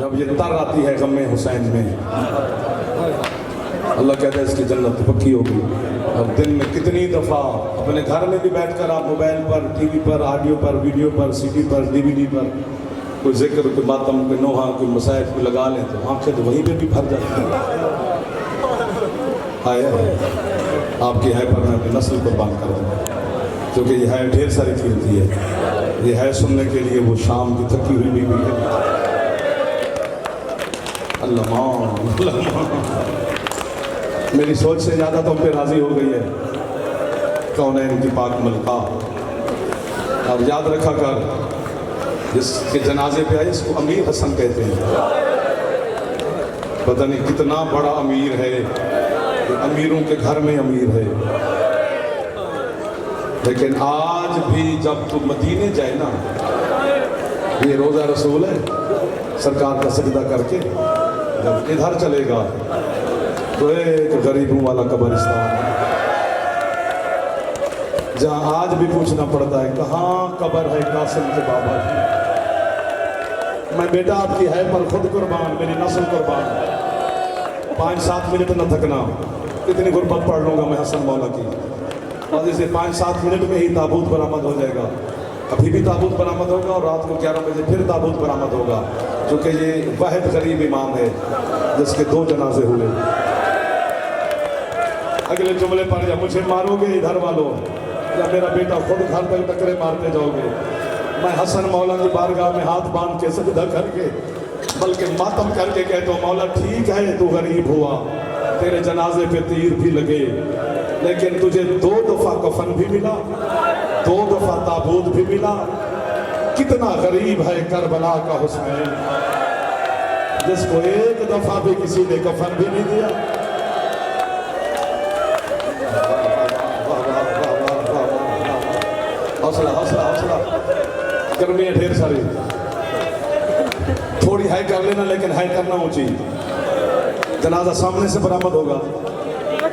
جب یہ تر آتی ہے غم حسین میں، اللہ کہتا ہے اس کی جنت پکی ہوگی۔ اب دن میں کتنی دفعہ اپنے گھر میں بھی بیٹھ کر آپ موبائل پر، ٹی وی پر، آڈیو پر، ویڈیو پر، سی ڈی پر، ڈی وی ڈی پر کوئی ذکر، کوئی ماتم، کوئی نوحہ، کوئی مسائل کو لگا لیں تو آنکھیں تو وہیں پہ بھی بھر جاتی ہیں۔ آپ کی ہے پر میں اپنی نسل قربان کروں گا، کیونکہ یہ ہے ڈھیر ساری قیمتی ہے، یہ ہے سننے کے لیے وہ شام کی تھکی ہوئی بھی ہے۔ اللہ ماں میری سوچ سے زیادہ تم پہ راضی ہو گئی ہے کونین کی پاک ملکہ۔ اب یاد رکھا کر، جس کے جنازے پہ آئے اس کو امیر حسن کہتے ہیں۔ پتہ نہیں کتنا بڑا امیر ہے، امیروں کے گھر میں امیر ہے، لیکن آج بھی جب تو مدینے جائے نا، یہ روزہ رسول ہے سرکار کا سجدہ کر کے جب ادھر چلے گا تو ایک غریبوں والا قبرستان جہاں آج بھی پوچھنا پڑتا ہے کہاں قبر ہے قاسم کے بابا کی۔ میں بیٹا آپ کی ہے پر خود قربان، میری نسل قربان۔ 5-7 منٹ نہ تھکنا، اتنی غربت پڑھ لوں گا میں حسن مولا کی، اور اسے 5-7 منٹ میں ہی تابوت برآمد ہو جائے گا۔ ابھی بھی تابوت برآمد ہوگا اور رات کو 11 بجے پھر تابوت برآمد ہوگا، کیونکہ یہ واحد غریب امام ہے جس کے 2 جنازے ہوئے۔ اگلے جملے پر یا مجھے مارو گے ادھر والوں، یا میرا بیٹا خود گھر تک ٹکرے مارتے جاؤ گے، میں حسن مولا کی بارگاہ میں ہاتھ باندھ کے سجدہ کر کے بلکہ ماتم کر کے کہتا ہوں مولا ٹھیک ہے تو غریب ہوا، تیرے جنازے پہ تیر بھی لگے، لیکن تجھے 2 دفعہ کفن بھی ملا، 2 دفعہ تابوت بھی ملا۔ کتنا غریب ہے کربلا کا حسین جس کو 1 دفعہ بھی کسی نے کفن بھی نہیں دیا۔ حوصلہ حوصلہ حوصلہ، گرمی ہے ڈھیر ساری، تھوڑی ہائی کر لینا لیکن ہائی کرنا اونچی۔ جنازہ سامنے سے برآمد ہوگا،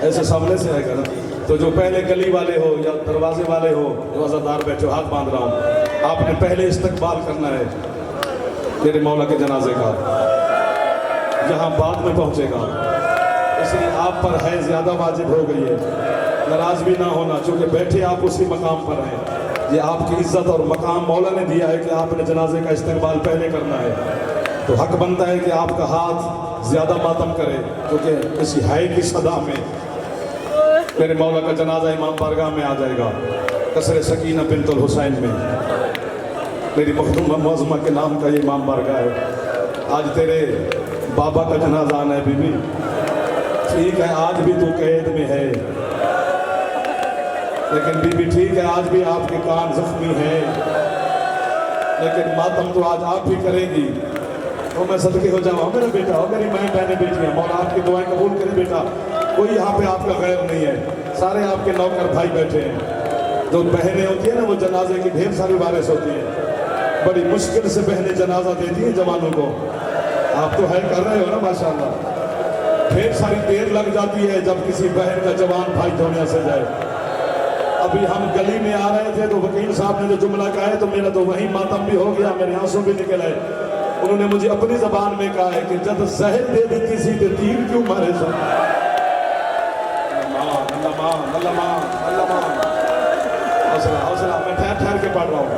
ایسے سامنے سے آئے گا نا، تو جو پہلے گلی والے ہو یا دروازے والے ہو، جو عزادار بیٹھے ہو، ہاتھ باندھ رہا ہوں، آپ نے پہلے استقبال کرنا ہے میرے مولا کے جنازے کا، یہاں بعد میں پہنچے گا، اس لیے آپ پر ہے زیادہ واجب ہو گئی ہے، ناراض بھی نہ ہونا، چونکہ بیٹھے آپ اسی مقام پر ہیں، یہ آپ کی عزت اور مقام مولا نے دیا ہے کہ آپ نے جنازے کا استقبال پہلے کرنا ہے، تو حق بنتا ہے کہ آپ کا ہاتھ زیادہ ماتم کرے، کیونکہ اسی ہائے کی صدا میں میرے مولا کا جنازہ امام بارگاہ میں آ جائے گا، قصر سکینہ بنت الحسین میں، میری مخدومہ معظمہ کے نام کا یہ امام بارگاہ ہے۔ آج تیرے بابا کا جنازہ آنا ہے بی بی، ٹھیک ہے آج بھی تو قید میں ہے، لیکن بی بی ٹھیک ہے آج بھی آپ کے کان زخمی ہیں، لیکن ماتم تو آج آپ بھی کریں گی، تو میں صدقے ہو جاؤں میرا بیٹا، ہو میری مائیں بہنیں بیٹیاں، مولا آپ کی دعائیں قبول کرے بیٹا، کوئی یہاں پہ آپ کا غیر نہیں ہے، سارے آپ کے نوکر بھائی بیٹھے ہیں، جو بہنیں ہوتی ہیں نا وہ جنازے کی ڈھیر ساری وارث ہوتی ہیں، بڑی مشکل سے بہنیں جنازہ دیتی ہیں جوانوں کو، آپ تو ہے کر رہے ہو نا ماشاءاللہ، ڈھیر ساری دیر لگ جاتی ہے جب کسی بہن کا جوان بھائی دنیا سے جائے۔ ابھی ہم گلی میں آ رہے تھے تو وکیل صاحب نے جو جملہ کہا ہے تو میرا تو وہی ماتم بھی ہو گیا، میرے آنسو بھی نکل آئے، انہوں نے مجھے اپنی زبان میں کہا ہے کہ جب زہر دے دی کسی تے تیر کیوں مارے سن، اللہ مان حوصلہ حوصلہ، میں ٹھہر کے پڑھ رہا ہوں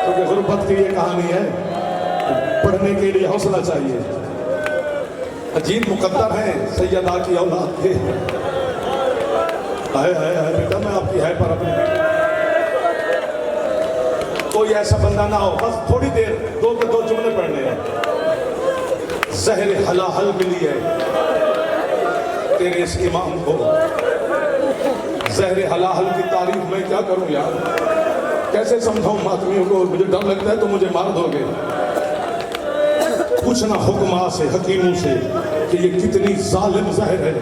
کیونکہ غربت کی یہ کہانی ہے، پڑھنے کے لیے حوصلہ چاہیے۔ عجیب مقدر ہیں سیدہ کی اولاد کے، ہائے ہائے ہائے بیٹا میں آپ کی ہے پر اپنی کوئی ایسا بندہ نہ ہو، بس تھوڑی دیر 2 کے 2 جملے پڑھنے ہیں۔ زہر حلاحل ملی ہے تیرے اس امام کو، زہر حلاحل کی تعریف میں کیا کروں یار، کیسے سمجھاؤں ماتمیوں کو، مجھے ڈر لگتا ہے تو مجھے مار دو گے۔ پوچھنا حکماں سے حکیموں سے کہ یہ کتنی ظالم زہر ہے،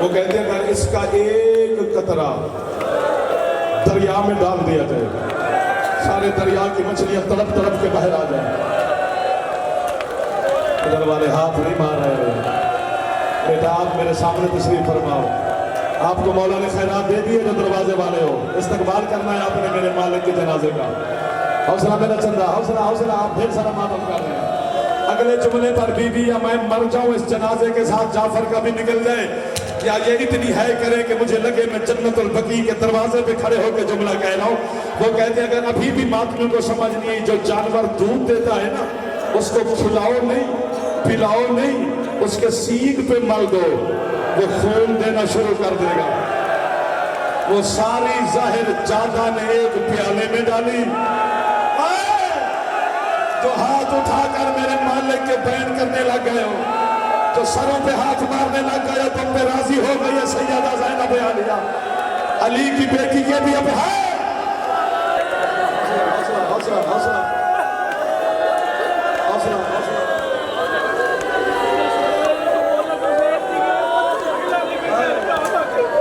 وہ کہتے ہیں اگر اس کا ایک قطرہ دریا میں ڈال دیا جائے سارے دریا کی مچھلیاں تڑپ تڑپ کے باہر آ جائیں۔ ادھر والے ہاتھ نہیں مار رہے بیٹا، آپ میرے سامنے تشریف فرماؤ، آپ کو مولا نے خیرات دے دی ہے، جو دروازے والے ہو استقبال کرنا ہے آپ نے میرے مالک کے جنازے کا۔ حوصلہ میرا چندہ، حوصلہ حوصلہ، آپ ڈھیر سارا ماتم کر رہے ہیں، اگلے جملے پر بی بی یا میں مر جاؤں اس جنازے کے ساتھ جعفر کا بھی نکل جائے، یا یہ اتنی ہے کرے کہ مجھے لگے میں جنت البقیع کے دروازے پہ کھڑے ہو کے جملہ کہہ رہا ہوں۔ وہ کہتے ہیں اگر ابھی بھی ماتمیوں کو سمجھ نہیں آئی، جو جانور دودھ دیتا ہے نا اس کو کھلاؤ نہیں پلاؤ نہیں، اس کے سینگ پہ مل دو، وہ خون دینا شروع کر دے گا۔ وہ ساری ظاہر جادہ نے ایک پیالے میں ڈالی، جو ہاتھ اٹھا کر میرے مالک کے بین کرنے لگ گئے ہو، جو سروں پہ ہاتھ مارنے لگ گئے ہو، تم پہ راضی ہو گئی ہے سیدہ زینب عالیہ، علی کی بیٹی کے بھی اب ہے۔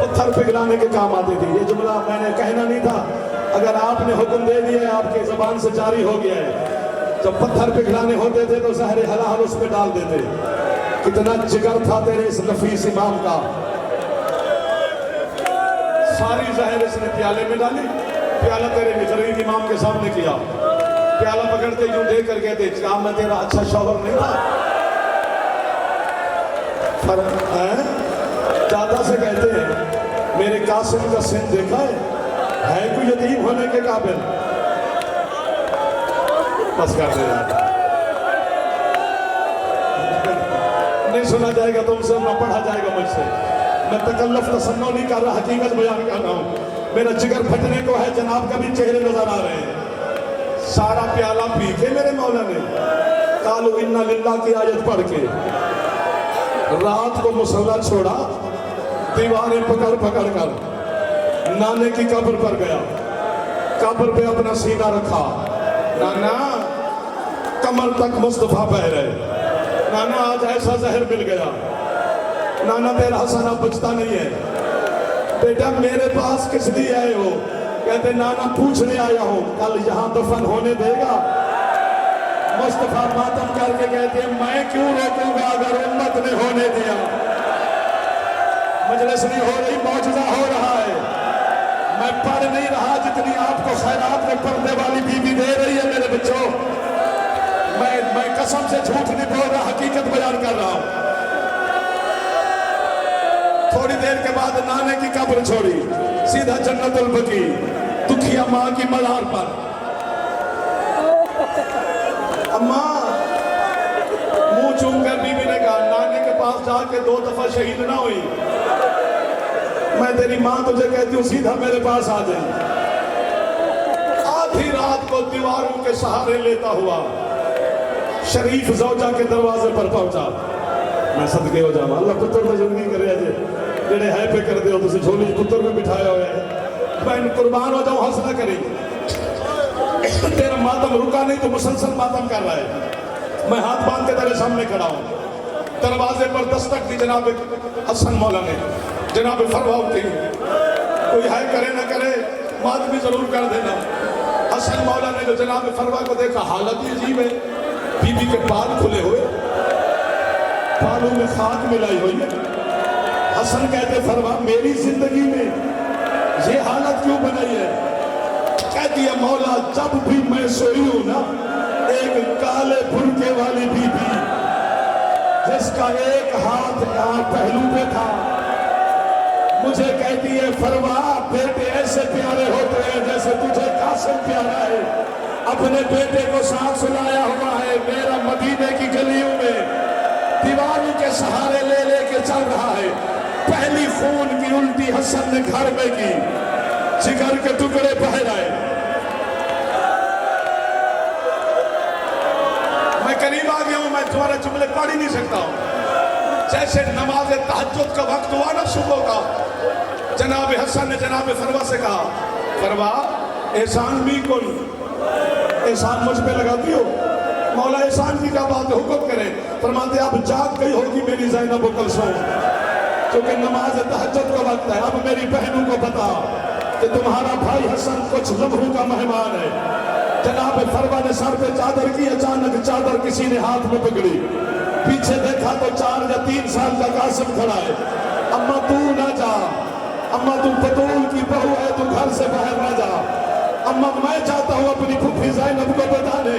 پتھر پگھلانے کے کام آتی تھی، یہ جملہ میں نے کہنا نہیں تھا، اگر آپ نے حکم دے دیا ہے آپ کی زبان سے جاری ہو گیا ہے۔ جب پتھر پگھلانے ہوتے تھے تو زہر حلال اس پہ ڈال دیتے، کتنا جگر تھا تیرے اس نفیس امام کا۔ ساری زہر اس نے پیالے میں ڈالی، پیالہ تیرے مجرید امام کے سامنے کیا، پیالہ پکڑتے یوں دے کر کہتے کام میں تیرا اچھا شوہر نہیں تھا؟ فرق ہے؟ دادا سے کہتے ہیں میرے قاسم کا سن دیکھا ہے کوئی یتیم ہونے کے قابل؟ بس کر دے یار، نہیں سنا جائے گا تم سے، نہ پڑھا جائے گا مجھ سے، میں تکلف تصنع نہیں کر رہا، حقیقت بیان کر رہا ہوں۔ میرا جگر پھٹنے کو ہے، جناب کا بھی چہرے نظر آ رہے ہیں۔ سارا پیالہ پی کے میرے مولا نے قالوا انا للہ کی آیت پڑھ کے رات کو مصلی چھوڑا، دیواریں پکڑ پکڑ کر نانے کی قبر پر گیا، قبر پہ اپنا سینہ رکھا، نانا کمر تک مصطفیٰ بہ رہے، نانا آج ایسا زہر مل گیا، نانا تیرا حسن اب بچتا نہیں ہے، بیٹا میرے پاس کس لیے آئے ہو؟ کہتے نانا پوچھنے آیا ہوں کل یہاں دفن ہونے دے گا؟ مصطفیٰ ماتم کر کے کہتے ہیں میں کیوں روکوں گا اگر امت نے ہونے دیا؟ مجلس نہیں ہو رہی، معجزہ ہو رہا ہے، میں پڑھ نہیں رہا جتنی آپ کو خیرات میں پڑھنے والی بی بی دے رہی ہے میرے بچوں، میں قسم سے جھوٹ نہیں بول رہا، حقیقت بیان کر رہا ہوں۔ تھوڑی دیر کے بعد نانے کی قبر چھوڑی، سیدھا جنت البقیع، دکھیا ماں کی مزار پر۔ اماں منہ چوم کر بی بی نے کہا نانے کے پاس جا کے 2 دفعہ شہید نہ ہوئی، میں تیری ماں تجھے کہتی ہوں سیدھا میرے پاس آ جائیں۔ آدھی رات کو دیواروں کے سہارے لیتا ہوا شریف زوجہ کے دروازے پر پہنچا، میں صدقے ہو جاؤں اللہ پتر میں زندگی کرے آجے جڑے ہے پہ کر دے ہو تسی جھولی پتر میں بٹھایا ہوئے ہیں، میں قربان ہو جاؤں، حسنہ کریں تیرا ماتم رکا نہیں تو مسلسل ماتم کر رہا ہے، میں ہاتھ باندھ کے تیرے سامنے کھڑا ہوں۔ دروازے پر دستک دی جناب حسن مولا نے، جناب فروا اٹھی، کوئی ہے کرے نہ کرے ماتمی ضرور کر دینا۔ حسن مولا نے جو جناب فروا کو دیکھا حالت ہی عجیب ہے، بی بی کے بال کھلے ہوئے، بالوں میں خاک ملائی ہوئی ہے۔ حسن کہتے فروا میری زندگی میں یہ حالت کیوں بنائی ہے؟ کہتی ہے مولا جب بھی میں سوئی ہوں نا ایک کالے بھرکے والی بی بی جس کا ایک ہاتھ یہاں پہلو پہ تھا مجھے کہتی ہے فروا بیٹے ایسے پیارے ہوتے ہیں جیسے تجھے قاسم پیارا ہے، اپنے بیٹے کو ساتھ سلایا ہوا ہے، میرا مدینے کی گلیوں میں دیواروں کے سہارے لے لے کے چل رہا ہے، پہلی خون کی الٹی حسن نے گھر میں کی، جگر کے ٹکڑے بہ رہے، میں قریب آ گیا ہوں، میں تمہارے جملے پڑھ ہی نہیں سکتا ہوں، جیسے نماز تہجد کا وقت ہوا نا صبح کا، جناب حسن نے جناب فروا سے کہا فروا احسان بھی کن، احسان مجھ پہ لگاتی ہو؟ مولا احسان کی کیا بات ہے، حکم کرے؟ فرماتے اب جاگ گئی ہوگی میری زینب و کلثوم، کیونکہ نماز تہجد کا وقت ہے، اب میری بہنوں کو بتا کہ تمہارا بھائی حسن کچھ لمحوں کا مہمان ہے۔ جناب فروا نے سر پہ چادر کی، اچانک چادر کسی نے ہاتھ میں پکڑی، پیچھے دیکھا تو 4 یا 3 سال کا قاسم کھڑا ہے۔ اماں تو نہ جا، اماں تو بطول کی بہو ہے، تو گھر سے باہر نہ جا، اماں میں چاہتا ہوں اپنی پھوپھی زینب کو بتانے